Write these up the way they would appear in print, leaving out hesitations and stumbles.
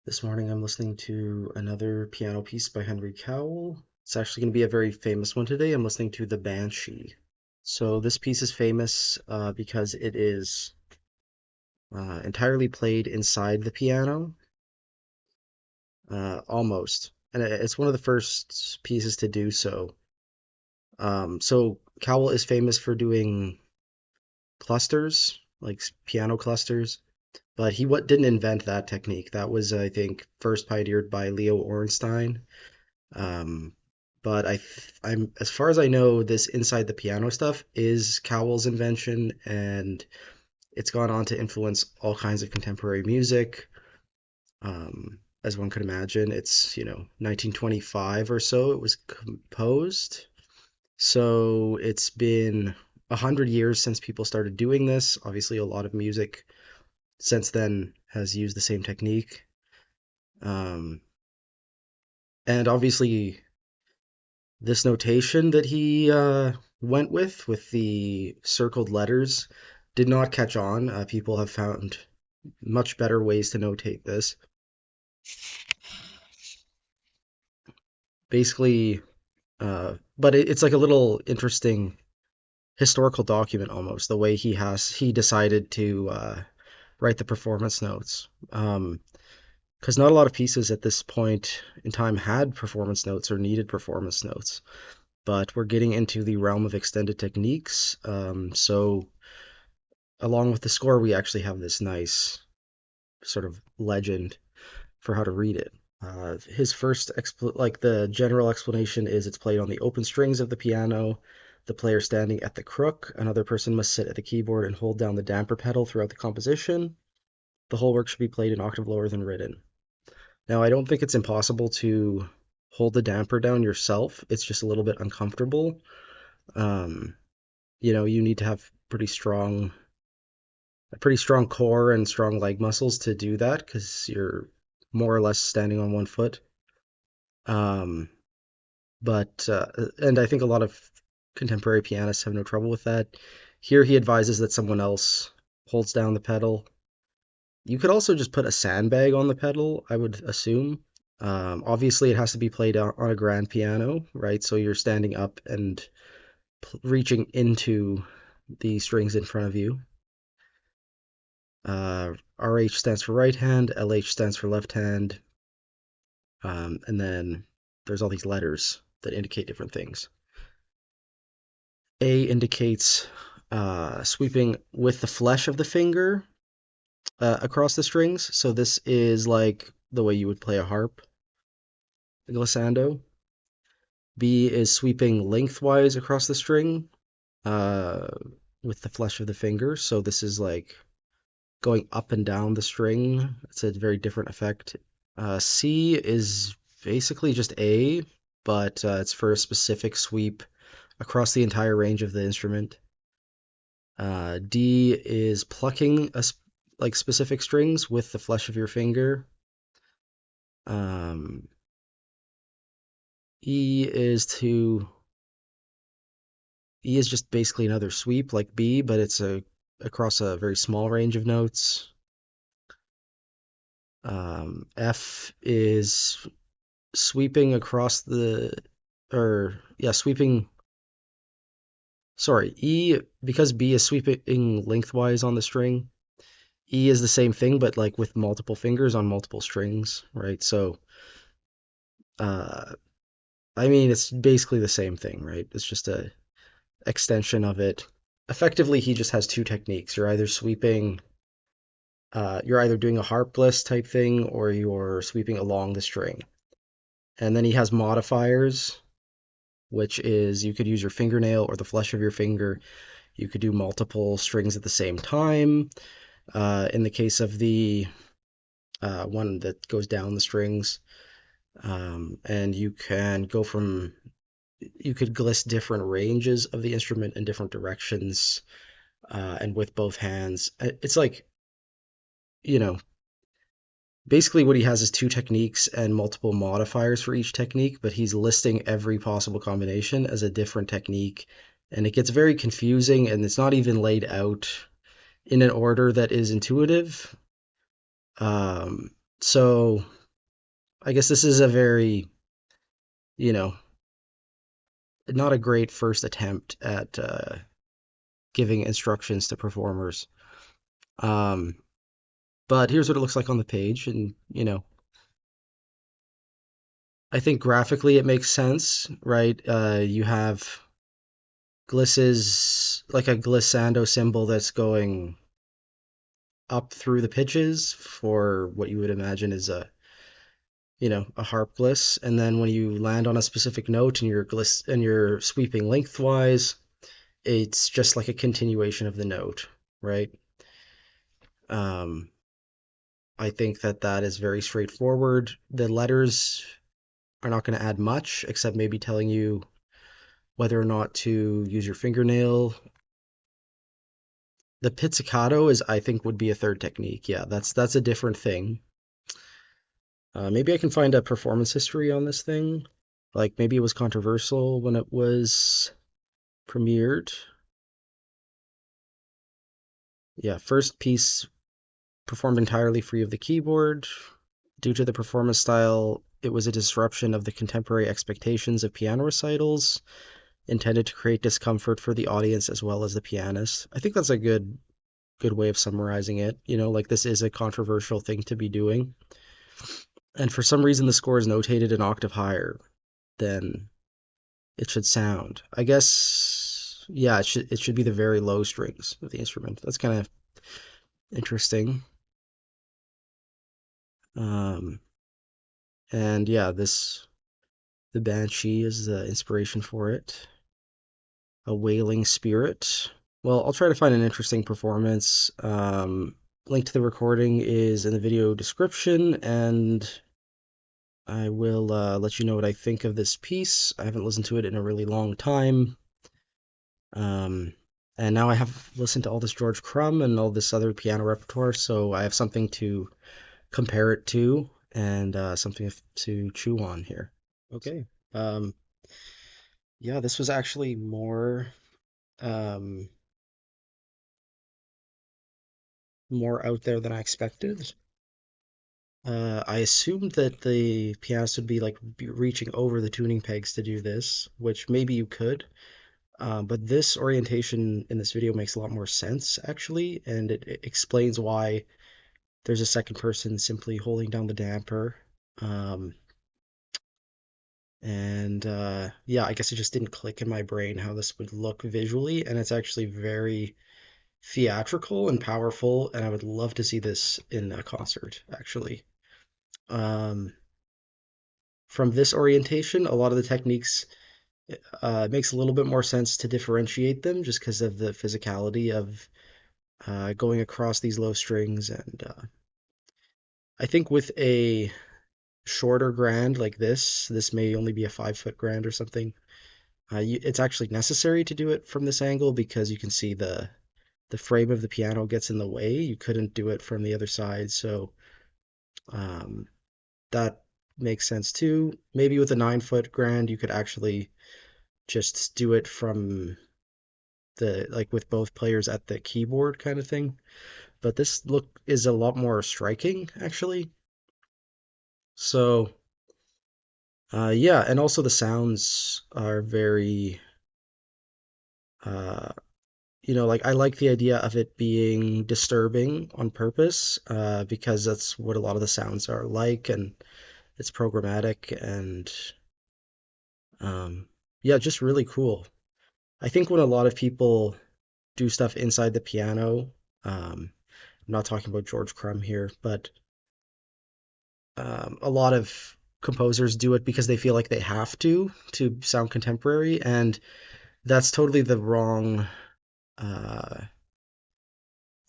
This morning I'm listening to another piano piece by Henry Cowell. It's actually going to be a very famous one today. I'm listening to the Banshee. So this piece is famous because it is entirely played inside the piano, almost. And it's one of the first pieces to do so. So Cowell is famous for doing clusters, like piano clusters, but he didn't invent that technique. That was, I think, first pioneered by Leo Ornstein. Um, but I'm as far as I know, this inside the piano stuff is Cowell's invention, and it's gone on to influence all kinds of contemporary music. As one could imagine, it's 1925 or so it was composed, so it's been 100 years since people started doing this. Obviously, a lot of music since then has used the same technique, um, and obviously this notation that he went with the circled letters did not catch on. People have found much better ways to notate this. Basically, but it's like a little interesting historical document almost, the way he decided to write the performance notes. Because not a lot of pieces at this point in time had performance notes or needed performance notes. But we're getting into the realm of extended techniques. So along with the score, we actually have this nice sort of legend for how to read it. His first like the general explanation is it's played on the open strings of the piano. The player standing at the crook. Another person must sit at the keyboard and hold down the damper pedal throughout the composition. The whole work should be played an octave lower than written. Now, I don't think it's impossible to hold the damper down yourself. It's just a little bit uncomfortable. Um, you need to have a pretty strong core and strong leg muscles to do that because you're more or less standing on one foot. Um, but and I think a lot of contemporary pianists have no trouble with that. Here he advises that someone else holds down the pedal. You could also just put a sandbag on the pedal, I would assume. Obviously, it has to be played on a grand piano, right? So you're standing up and reaching into the strings in front of you. RH stands for right hand, LH stands for left hand, and then there's all these letters that indicate different things. A indicates sweeping with the flesh of the finger across the strings. So this is like the way you would play a harp, the glissando. B is sweeping lengthwise across the string uh, with the flesh of the finger. So this is like going up and down the string. It's a very different effect. C is basically just A, but it's for a specific sweep across the entire range of the instrument. D is plucking like specific strings with the flesh of your finger. Um, E is to E is just basically another sweep like B, but it's a across a very small range of notes. F is sweeping across the or yeah, sweeping. Sorry, E because B is sweeping lengthwise on the string. E is the same thing, but like with multiple fingers on multiple strings, right? So, uh, I mean, it's basically the same thing, right? It's just a extension of it. Effectively, he just has two techniques. You're either doing a harp bliss type thing, or you're sweeping along the string. And then he has modifiers, which is you could use your fingernail or the flesh of your finger. You could do multiple strings at the same time. In the case of the one that goes down the strings, and you could gliss different ranges of the instrument in different directions, and with both hands. It's like, you know, basically what he has is two techniques and multiple modifiers for each technique, but he's listing every possible combination as a different technique. And it gets very confusing and it's not even laid out in an order that is intuitive. Um, so I guess this is a very, you know, not a great first attempt at giving instructions to performers. Um, but here's what it looks like on the page, and I think graphically it makes sense, right? You have glisses, like a glissando symbol that's going up through the pitches for what you would imagine is a harp gliss, and then when you land on a specific note and you're sweeping lengthwise, it's just like a continuation of the note, right? Um, I think that that is very straightforward. The letters are not going to add much, except maybe telling you whether or not to use your fingernail. The pizzicato is, I think, would be a third technique. Yeah, that's a different thing. Maybe I can find a performance history on this thing. Like maybe it was controversial when it was premiered. Yeah, first piece performed entirely free of the keyboard. Due to the performance style, it was a disruption of the contemporary expectations of piano recitals, intended to create discomfort for the audience as well as the pianist. I think that's a good way of summarizing it. Like this is a controversial thing to be doing. And for some reason the score is notated an octave higher than it should sound. I guess yeah, it should be the very low strings of the instrument. That's kind of interesting. Um and yeah, this the Banshee is the inspiration for it. A wailing spirit. Well, I'll try to find an interesting performance. Link to the recording is in the video description, and I will let you know what I think of this piece. I haven't listened to it in a really long time. Um, and now I have listened to all this George Crumb and all this other piano repertoire, so I have something to compare it to and something to chew on here. Okay. Yeah, this was actually um, more out there than I expected. I assumed that the pianist would be reaching over the tuning pegs to do this, which maybe you could. But this orientation in this video makes a lot more sense, actually, and it explains why there's a second person simply holding down the damper. Um, and yeah, I guess it just didn't click in my brain how this would look visually, and it's actually very theatrical and powerful, and I would love to see this in a concert, actually. Um, from this orientation, a lot of the techniques makes a little bit more sense to differentiate them just because of the physicality of going across these low strings. And I think with a shorter grand like this may only be a 5 foot grand or something. It's actually necessary to do it from this angle because you can see the frame of the piano gets in the way. You couldn't do it from the other side, so um, that makes sense too. Maybe with a 9 foot grand, you could actually just do it from the like with both players at the keyboard kind of thing. But this look is a lot more striking actually. So yeah, and also the sounds are very uh, like I like the idea of it being disturbing on purpose because that's what a lot of the sounds are like, and it's programmatic and um, yeah, just really cool. I think when a lot of people do stuff inside the piano, I'm not talking about George Crumb here, but a lot of composers do it because they feel like they have to sound contemporary, and that's totally the wrong uh,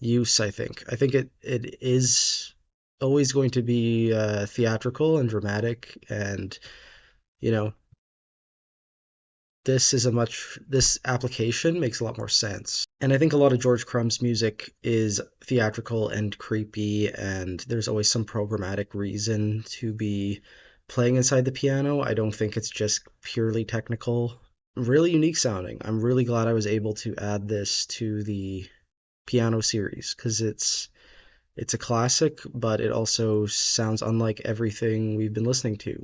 use, I think. I think it is always going to be theatrical and dramatic, and you know, this application makes a lot more sense. And I think a lot of George Crumb's music is theatrical and creepy, and there's always some programmatic reason to be playing inside the piano. I don't think it's just purely technical. Really unique sounding. I'm really glad I was able to add this to the piano series because It's a classic, but it also sounds unlike everything we've been listening to.